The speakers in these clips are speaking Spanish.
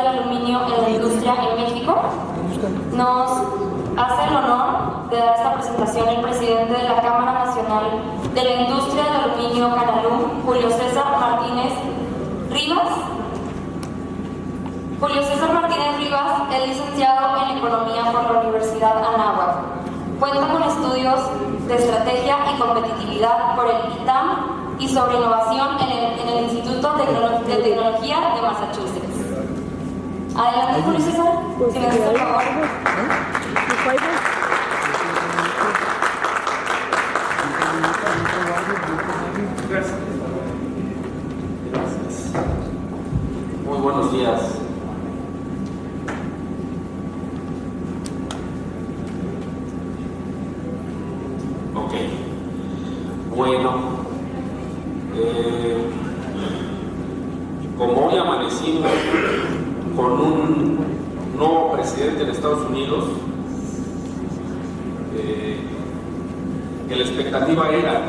del aluminio en la industria en México. Nos hace el honor de dar esta presentación el presidente de la Cámara Nacional de la Industria del Aluminio Canalum, Julio César Martínez Rivas. Julio César Martínez Rivas es licenciado en Economía por la Universidad Anáhuac. Cuenta con estudios de estrategia y competitividad por el ITAM y sobre innovación en el Instituto de Tecnología de Massachusetts. Adelante, Julio César, si me haces el favor. Gracias. Muy buenos días. Ok. Bueno, como hoy amanecimos con un nuevo presidente en Estados Unidos, que la expectativa era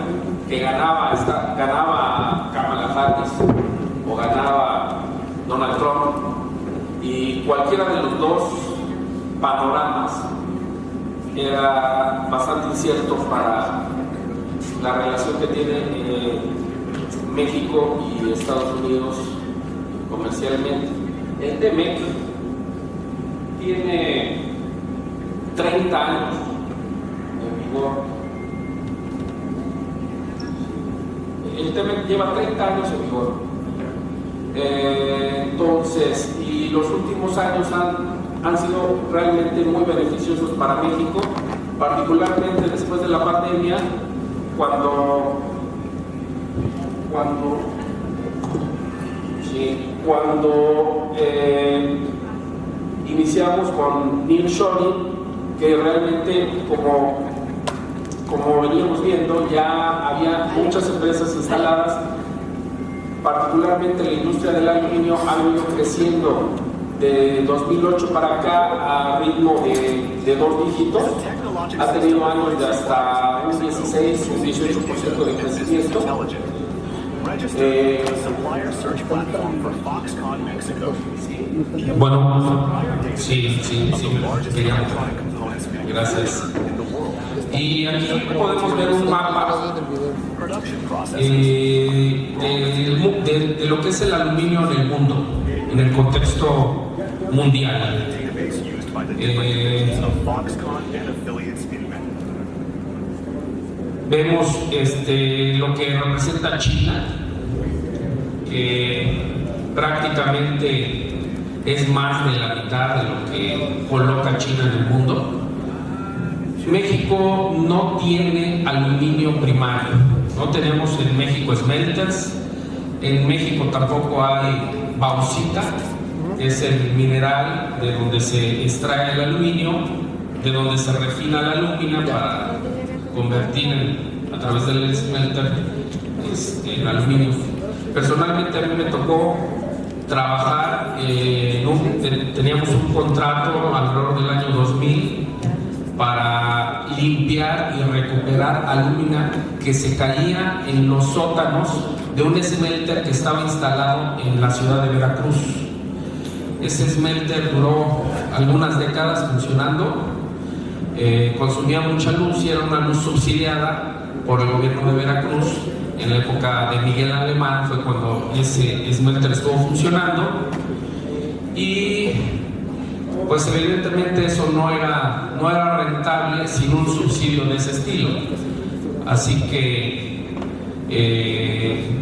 que ganaba Kamala Harris o ganaba Donald Trump, y cualquiera de los dos panoramas era bastante incierto para la relación que tiene México y Estados Unidos comercialmente. El TEMEC tiene 30 años en vigor. El TEMEC lleva 30 años en vigor. Entonces, y los últimos años han sido realmente muy beneficiosos para México, particularmente después de la pandemia, cuando iniciamos con nearshoring, que realmente como veníamos viendo, ya había muchas empresas instaladas, particularmente la industria del aluminio ha venido creciendo de 2008 para acá a ritmo de 2 dígitos. Ha tenido años de hasta un 16, un 18% de crecimiento. Bueno, sí, queríamos. Gracias. Y aquí podemos ver un mapa de lo que es el aluminio en el mundo, en el contexto mundial. Vemos lo que representa China, que prácticamente es más de la mitad de lo que coloca China en el mundo. México no tiene aluminio primario, no tenemos en México smelters, en México tampoco hay bauxita, que es el mineral de donde se extrae el aluminio, de donde se refina la alúmina para convertir a través del smelter en aluminio. Personalmente a mí me tocó trabajar, teníamos un contrato alrededor del año 2000 para limpiar y recuperar alúmina que se caía en los sótanos de un smelter que estaba instalado en la ciudad de Veracruz. Ese smelter duró algunas décadas funcionando, consumía mucha luz y era una luz subsidiada por el gobierno de Veracruz. En la época de Miguel Alemán fue cuando ese smelter estuvo funcionando, y pues evidentemente eso no era rentable sin un subsidio de ese estilo. Así que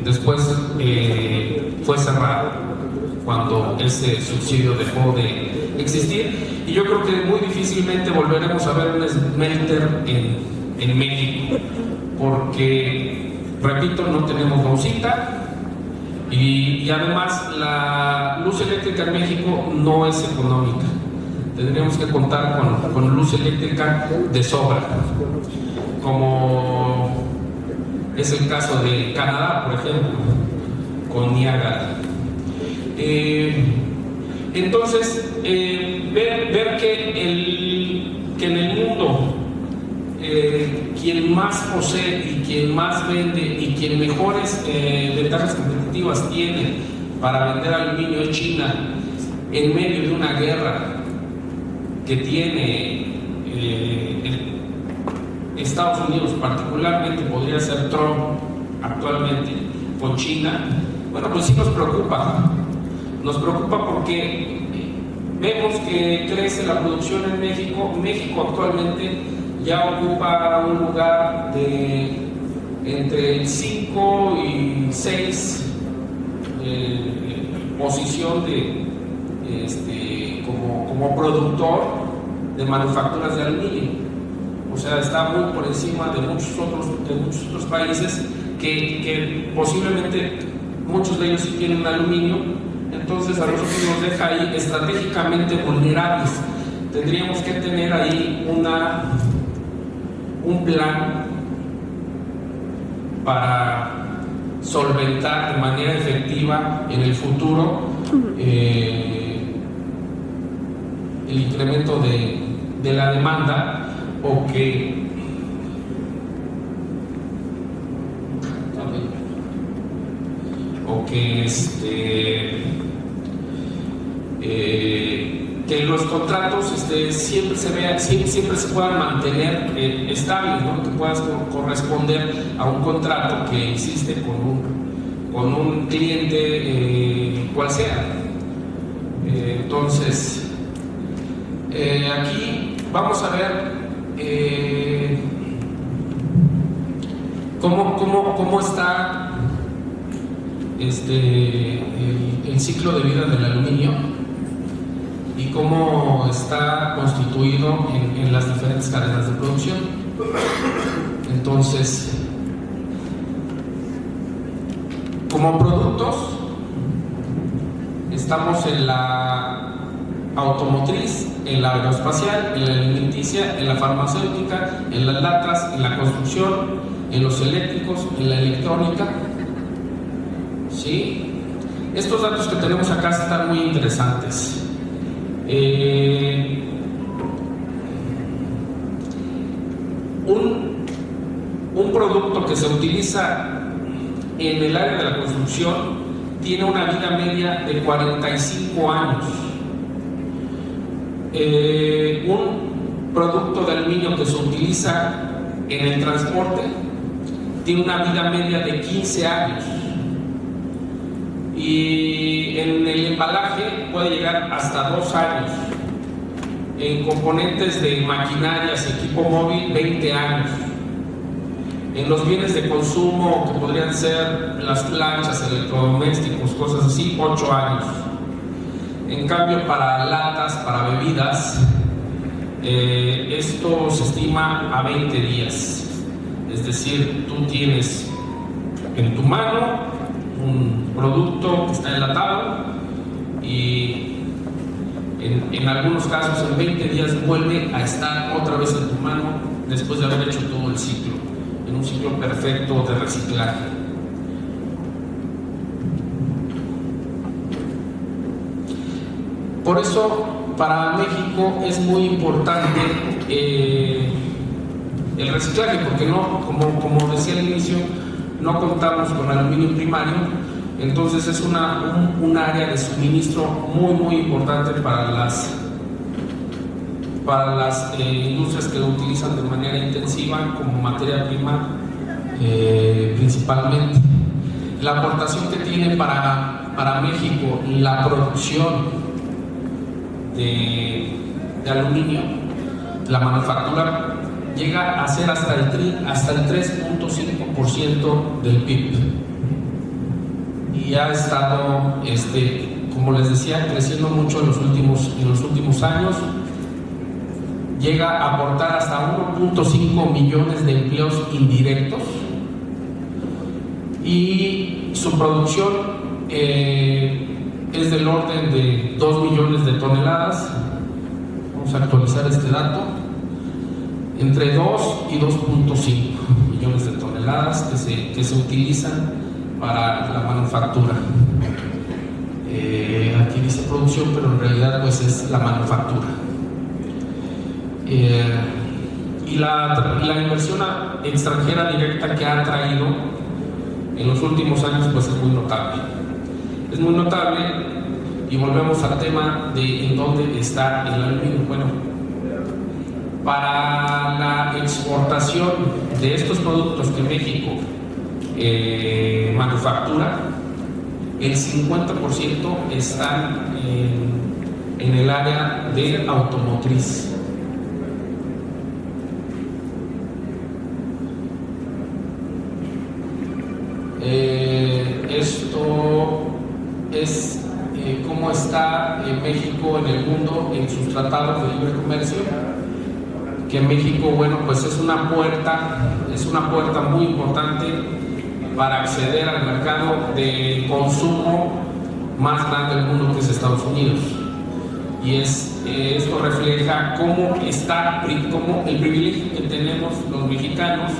después fue cerrado cuando ese subsidio dejó de existir, y yo creo que muy difícilmente volveremos a ver un smelter en México, porque, repito, no tenemos bauxita. Y además la luz eléctrica en México no es económica. Tendríamos que contar con luz eléctrica de sobra, como es el caso de Canadá, por ejemplo, con Niágara. Entonces, ver que en el mundo quien más posee y quien más vende y quien mejores ventajas competitivas tiene para vender aluminio es China, en medio de una guerra que tiene Estados Unidos, particularmente podría ser Trump actualmente, con China, bueno, pues sí nos preocupa. Nos preocupa porque vemos que crece la producción en México. México actualmente ya ocupa un lugar de entre el 5 y 6 posición como productor de manufacturas de aluminio. O sea, está muy por encima de muchos otros países que posiblemente muchos de ellos sí tienen aluminio. Entonces a nosotros nos deja ahí estratégicamente vulnerables. Tendríamos que tener ahí un plan para solventar de manera efectiva en el futuro el incremento de la demanda, o que que los contratos siempre se puedan mantener estables, ¿no? Que puedas corresponder a un contrato que existe con un cliente cual sea. Entonces aquí vamos a ver cómo está el ciclo de vida del aluminio y cómo está constituido en las diferentes cadenas de producción. Entonces, como productos, estamos en la automotriz, en la aeroespacial, en la alimenticia, en la farmacéutica, en las latas, en la construcción, en los eléctricos, en la electrónica. ¿Sí? Estos datos que tenemos acá están muy interesantes. Un producto que se utiliza en el área de la construcción tiene una vida media de 45 años. Un producto de aluminio que se utiliza en el transporte tiene una vida media de 15 años. Y en el embalaje puede llegar hasta 2 años. En componentes de maquinarias, equipo móvil, 20 años. En los bienes de consumo, que podrían ser las planchas, electrodomésticos, cosas así, 8 años. En cambio, para latas, para bebidas, esto se estima a 20 días. Es decir, tú tienes en tu mano un producto que está enlatado y en algunos casos en 20 días vuelve a estar otra vez en tu mano después de haber hecho todo el ciclo, en un ciclo perfecto de reciclaje. Por eso para México es muy importante el reciclaje, porque no, como decía al inicio, no contamos con aluminio primario. Entonces es un área de suministro muy importante para las industrias que lo utilizan de manera intensiva como materia prima, principalmente. La aportación que tiene para México la producción de aluminio, la manufactura, llega a ser hasta el 3.5% del PIB. Y ha estado, como les decía, creciendo mucho en los últimos años. Llega a aportar hasta 1.5 millones de empleos indirectos, y su producción es del orden de 2 millones de toneladas. Vamos a actualizar este dato. Entre 2 y 2.5 millones de toneladas que se utilizan para la manufactura. Aquí dice producción, pero en realidad pues es la manufactura. Y la inversión extranjera directa que ha traído en los últimos años pues es muy notable. Es muy notable, Y volvemos al tema de en dónde está el aluminio. Bueno, para la exportación de estos productos que México manufactura, el 50% están en el área de automotriz. Esto es cómo está México en el mundo en sus tratados de libre comercio. Que México, bueno, pues es una puerta muy importante para acceder al mercado de consumo más grande del mundo, que es Estados Unidos. Y esto refleja cómo el privilegio que tenemos los mexicanos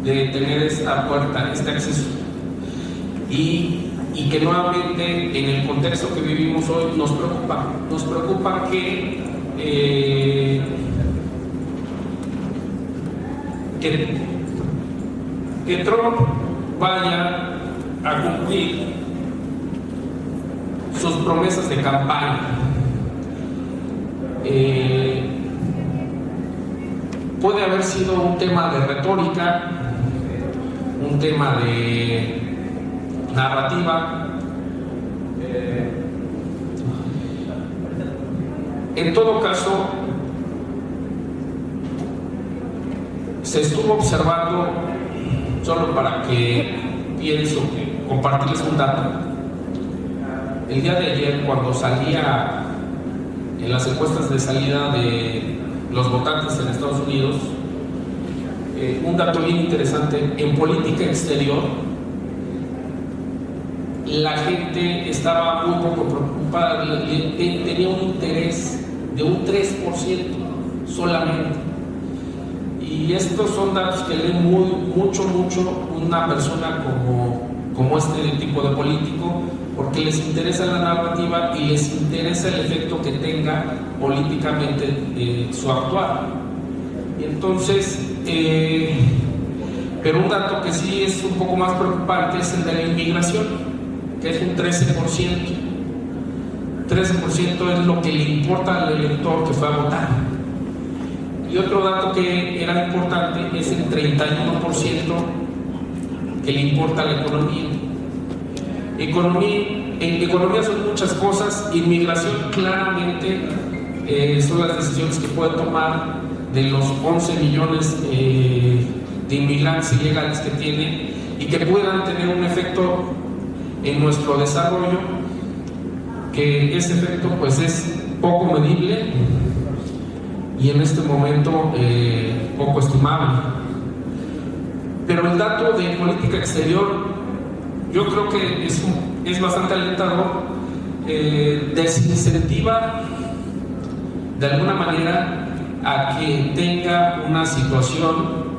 de tener esta puerta, este acceso. Y que nuevamente en el contexto que vivimos hoy nos preocupa que Trump vaya a cumplir sus promesas de campaña. Puede haber sido un tema de retórica, un tema de narrativa. En todo caso, se estuvo observando, solo para que compartirles un dato. El día de ayer, cuando salía en las encuestas de salida de los votantes en Estados Unidos, un dato bien interesante: en política exterior, la gente estaba muy poco preocupada, tenía un interés de un 3% solamente. Y estos son datos que lee mucho una persona como este tipo de político, porque les interesa la narrativa y les interesa el efecto que tenga políticamente su actuar. Y entonces, pero un dato que sí es un poco más preocupante es el de la inmigración, que es un 13%. 13% es lo que le importa al elector que fue a votar. Y otro dato que era importante es el 31% que le importa a la economía. En economía son muchas cosas. Inmigración claramente son las decisiones que puede tomar de los 11 millones de inmigrantes ilegales que tiene y que puedan tener un efecto en nuestro desarrollo, que ese efecto pues es poco medible y en este momento poco estimable. Pero el dato de política exterior, yo creo que es bastante alentador. Desincentiva de alguna manera a que tenga una situación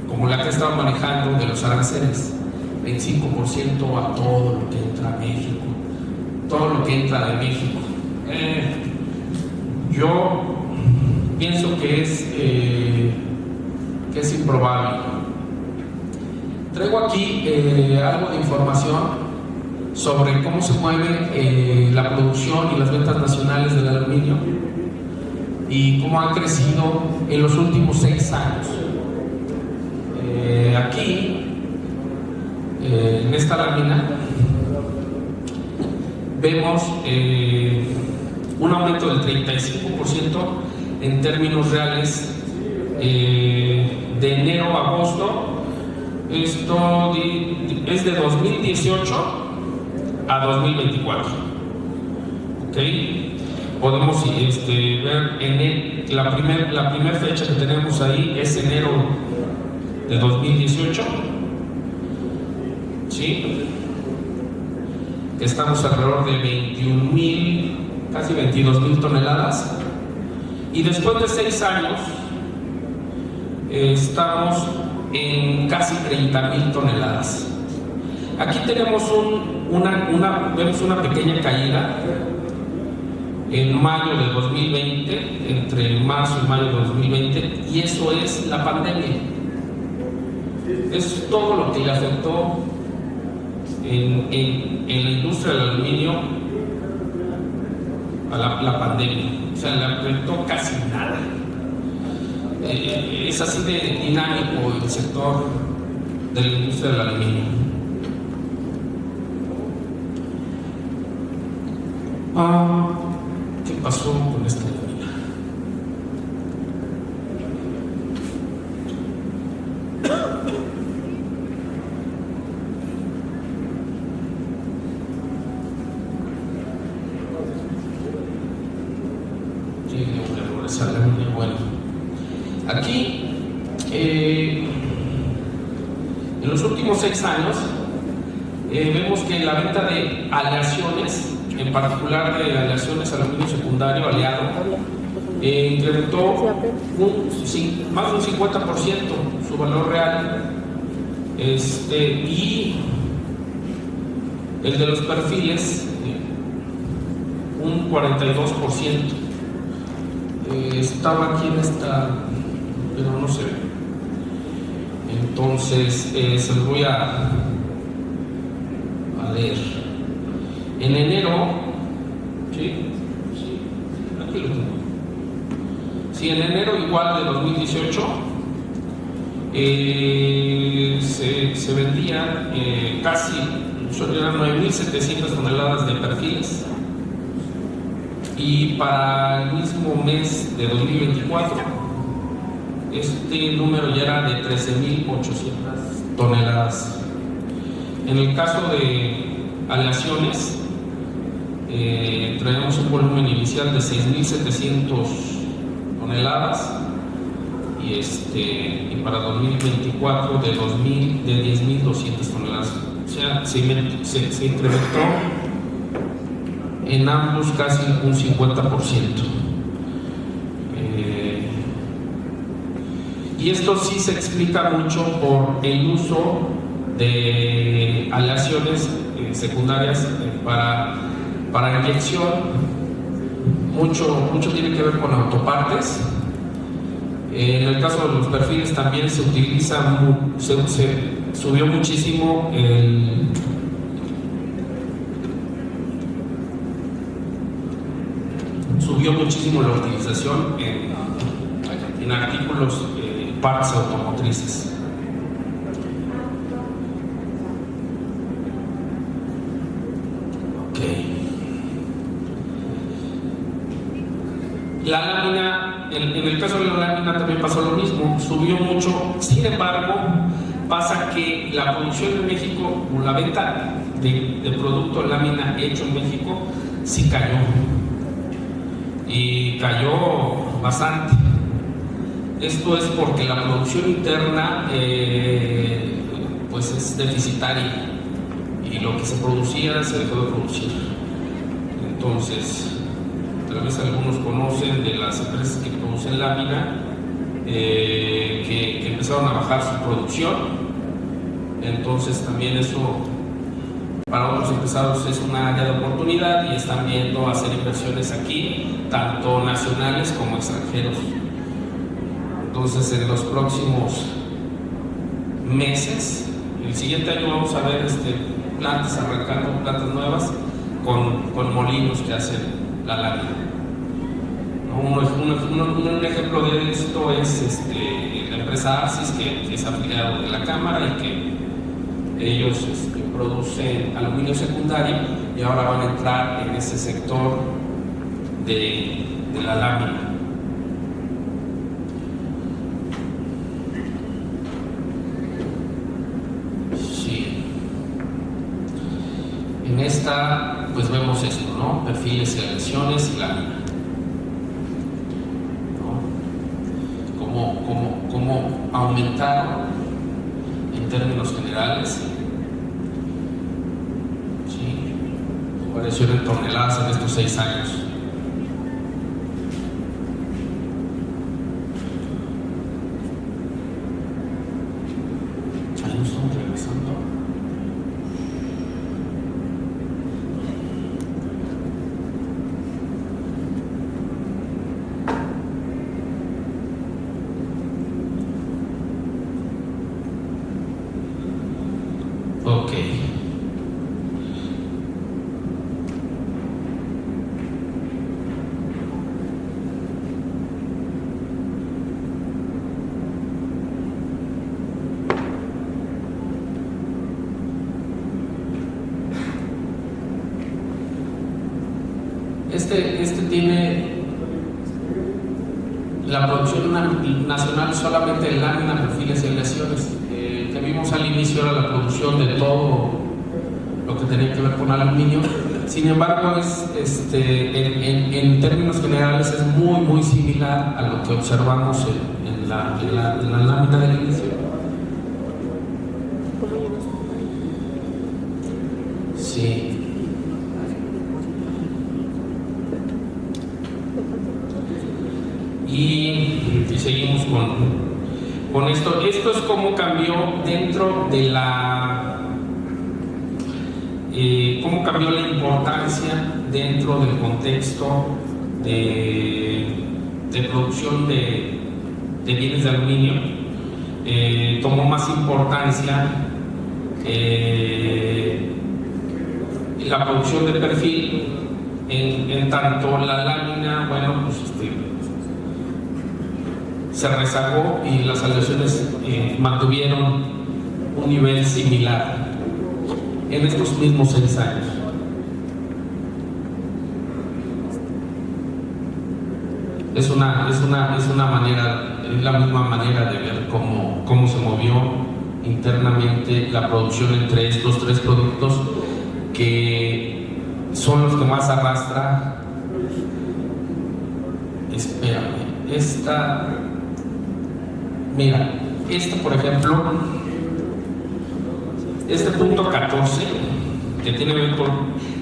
como la que estaba manejando de los aranceles, 25% a todo lo que entra a México, todo lo que entra de México. Yo pienso que es improbable. Traigo aquí algo de información sobre cómo se mueve la producción y las ventas nacionales del aluminio y cómo ha crecido en los últimos 6 años. Aquí, en esta lámina, vemos un aumento del 35% en términos reales de enero a agosto. Esto es de 2018 a 2024. ¿Ok? Podemos ver la primera fecha que tenemos ahí es enero de 2018. ¿Sí? Estamos alrededor de 21,000, casi 22,000 toneladas. Y después de 6 años, estamos en casi 30,000 toneladas. Aquí tenemos vemos una pequeña caída en mayo de 2020, entre marzo y mayo de 2020, y eso es la pandemia. Es todo lo que le afectó en la industria del aluminio a la pandemia, o sea, le afectó casi nada. Es así de dinámico el sector de la industria del aluminio. ¿Qué pasó con esta lámina? Bueno, aquí en los últimos 6 años vemos que la venta de aleaciones, en particular de aleaciones aluminio secundario aliado, incrementó más de un 50% su valor real, y el de los perfiles un 42%. Estaba aquí en esta, pero no se ve. Entonces se los voy a leer. En enero, ¿sí? Aquí lo tengo. Sí, en enero igual de 2018 se vendían casi, eran 9.700 toneladas de perfiles. Y para el mismo mes de 2024, este número ya era de 13.800 toneladas. En el caso de aleaciones, traemos un volumen inicial de 6.700 toneladas y para 2024 de 10.200 toneladas. O sea, se incrementó en ambos casi un 50%. Y esto sí se explica mucho por el uso de aleaciones secundarias para inyección. Mucho tiene que ver con autopartes. En el caso de los perfiles también se utiliza, subió muchísimo la utilización en artículos, partes automotrices. La lámina, en el caso de la lámina también pasó lo mismo, subió mucho. Sin embargo, pasa que la producción en México, o la venta de producto lámina hecho en México, sí cayó. Y cayó bastante. Esto es porque la producción interna pues es deficitaria y lo que se producía se dejó de producir. Entonces, tal vez algunos conocen de las empresas que producen lámina que empezaron a bajar su producción. Entonces también eso para otros empresarios es una área de oportunidad y están viendo hacer inversiones aquí, tanto nacionales como extranjeros. Entonces en los próximos meses, el siguiente año vamos a ver plantas arrancando, plantas nuevas con molinos que hacen la lámina. Un ejemplo de esto es la empresa Arcis, que es afiliado de la Cámara y que ellos producen aluminio secundario y ahora van a entrar en ese sector de la lámina. Sí. En esta pues vemos esto, ¿no? Perfiles y aleaciones y lámina. Cómo aumentaron en términos generales, ¿sí? Variación en toneladas en estos 6 años. Ahí nos estamos regresando. Ok. Este tiene la producción nacional solamente de lámina, perfiles y aleaciones. Que vimos al inicio era la producción de todo lo que tenía que ver con aluminio. Sin embargo, en términos generales es muy similar a lo que observamos en la lámina del inicio. Sí. Y seguimos con esto. Esto es cómo cambió dentro de cómo cambió la importancia dentro del contexto de producción de bienes de aluminio. Tomó más importancia la producción de perfil, en tanto la lámina, bueno, pues se rezagó y las aleaciones mantuvieron un nivel similar en estos mismos 6 años. Es una manera, es la misma manera de ver cómo se movió internamente la producción entre estos 3 productos, que son los que más arrastra. Espérame, mira, por ejemplo, este punto 14 que tiene que ver con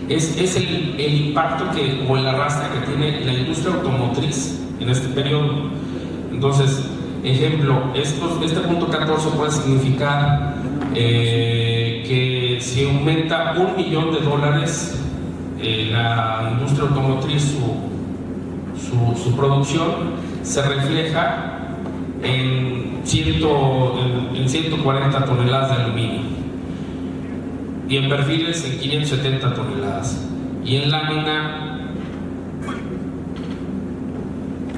es el impacto o el arrastre que tiene la industria automotriz en este periodo. Entonces, ejemplo, este punto 14 puede significar que si aumenta $1 millón la industria automotriz, su producción, se refleja en 140 toneladas de aluminio, y en perfiles en 570 toneladas, y en lámina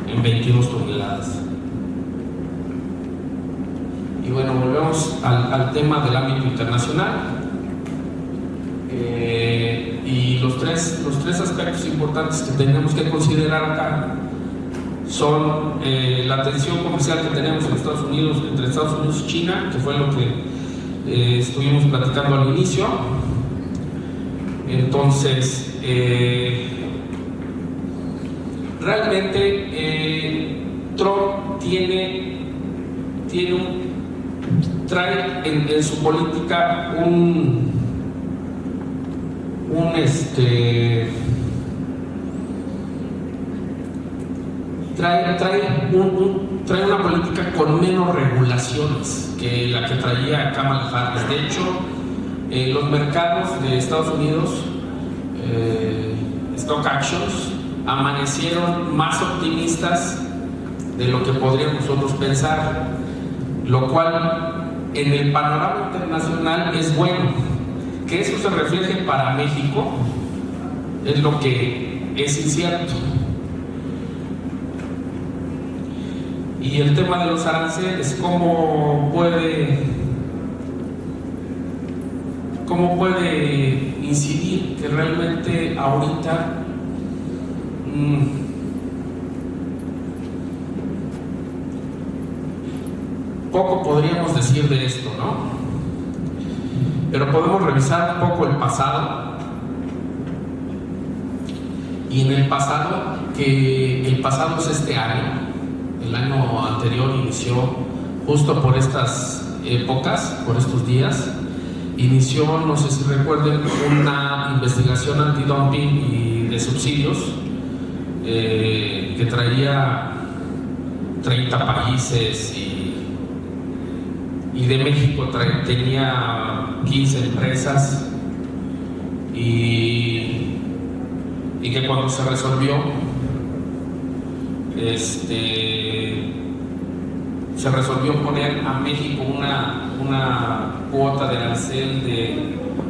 en 22 toneladas. Y bueno, volvemos al tema del ámbito internacional. Y los tres aspectos importantes que tenemos que considerar acá son la tensión comercial que tenemos en Estados Unidos, entre Estados Unidos y China, que fue lo que estuvimos platicando al inicio. Entonces, realmente Trump trae en su política trae una política con menos regulaciones que la que traía Kamala Harris. De hecho, los mercados de Estados Unidos, stock actions, amanecieron más optimistas de lo que podríamos nosotros pensar, lo cual en el panorama internacional es bueno. Que eso se refleje para México es lo que es incierto. Y el tema de los aranceles, cómo puede incidir, que realmente ahorita poco podríamos decir de esto, ¿no? Pero podemos revisar un poco el pasado. Y en el pasado, que el pasado es este año, el año anterior inició justo por estas épocas, por estos días, inició, no sé si recuerden, una investigación antidumping y de subsidios que traía 30 países y de México tenía 15 empresas, y que cuando se resolvió se resolvió poner a México una cuota de arancel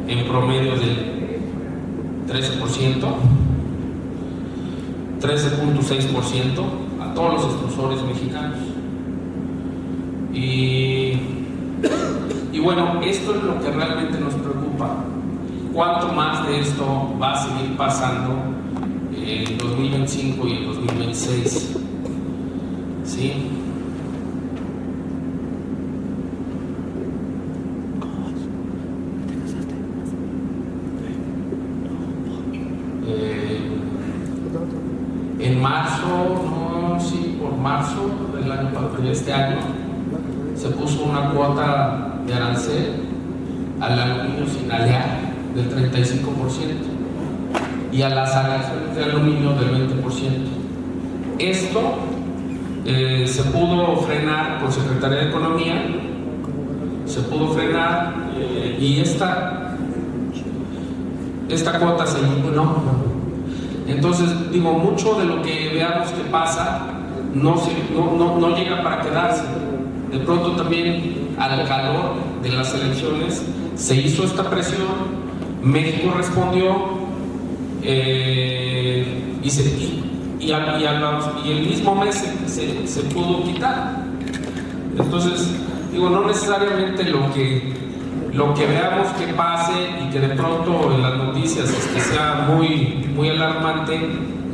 en promedio del 13%, 13.6% a todos los extrusores mexicanos. Y bueno, esto es lo que realmente nos preocupa. ¿Cuánto más de esto va a seguir pasando el 2025 y el 2026. ¿Sí? En marzo, por marzo del año de este año, se puso una cuota de arancel al aluminio sin alear del 35% y a las aleaciones de aluminio del 20%. Esto se pudo frenar por Secretaría de Economía, se pudo frenar y esta cuota se eliminó. Entonces, digo, mucho de lo que veamos que pasa no llega para quedarse. De pronto también al calor de las elecciones se hizo esta presión, México respondió y el mismo mes se pudo quitar. Entonces, digo, no necesariamente lo que veamos que pase y que de pronto en las noticias sea muy alarmante,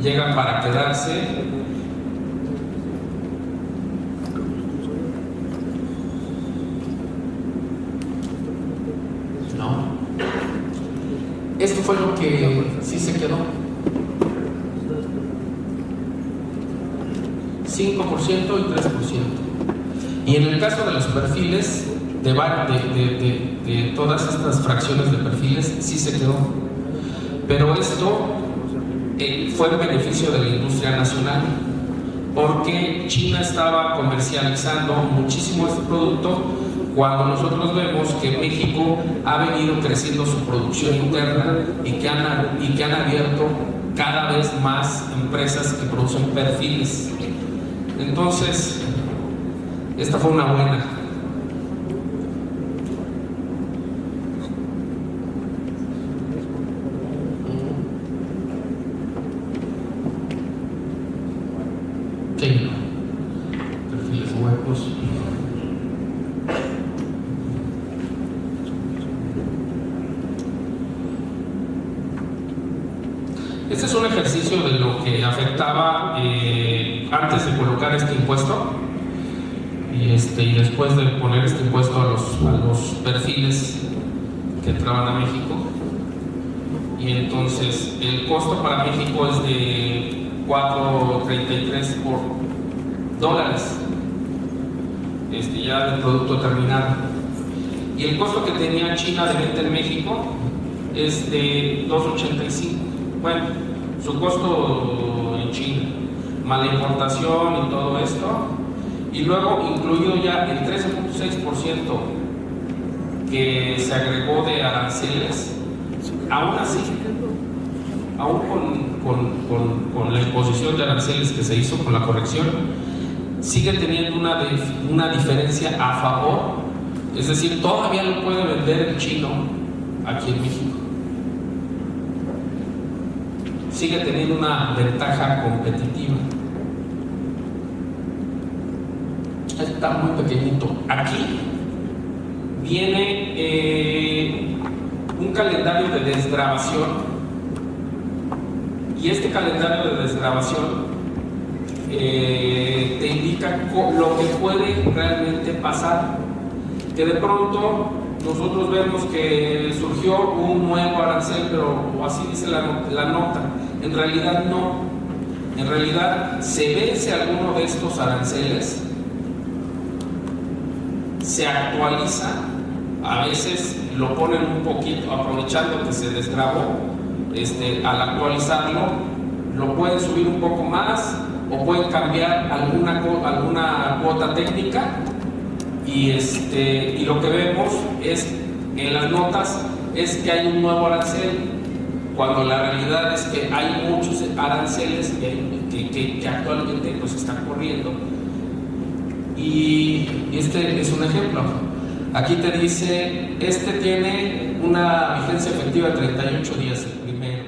llega para quedarse. No. Esto fue lo que sí se quedó. 5% y 3%. Y en el caso de los perfiles, de todas estas fracciones de perfiles, sí se quedó. Pero esto fue en beneficio de la industria nacional, porque China estaba comercializando muchísimo este producto, cuando nosotros vemos que México ha venido creciendo su producción interna y que han abierto cada vez más empresas que producen perfiles. Entonces, esta fue una buena. Sí, perfiles huecos. Este es un ejercicio de lo que afectaba antes de colocar este impuesto y después de poner este impuesto a los perfiles que entraban a México. Y entonces el costo para México es de $4.33 por dólares, ya del producto terminado. Y el costo que tenía China de venta en México es de $2.85. Bueno, su costo en China, más la importación y todo esto, y luego incluido ya el 13.6% que se agregó de aranceles. Aún así, aún con la imposición de aranceles que se hizo, con la corrección, sigue teniendo una diferencia a favor, es decir, todavía lo puede vender el chino aquí en México. Sigue teniendo una ventaja competitiva. Está muy pequeñito. Aquí viene un calendario de desgravación, y este calendario de desgravación te indica lo que puede realmente pasar. Que de pronto nosotros vemos que surgió un nuevo arancel, pero así dice la nota. En realidad no. En realidad se vence alguno de estos aranceles, se actualiza, a veces lo ponen un poquito, aprovechando que se desgrabó, al actualizarlo, lo pueden subir un poco más o pueden cambiar alguna cuota técnica, y lo que vemos es en las notas es que hay un nuevo arancel, cuando la realidad es que hay muchos aranceles que actualmente pues están corriendo. Y este es un ejemplo. Aquí te dice, tiene una vigencia efectiva de 38 días, el primero.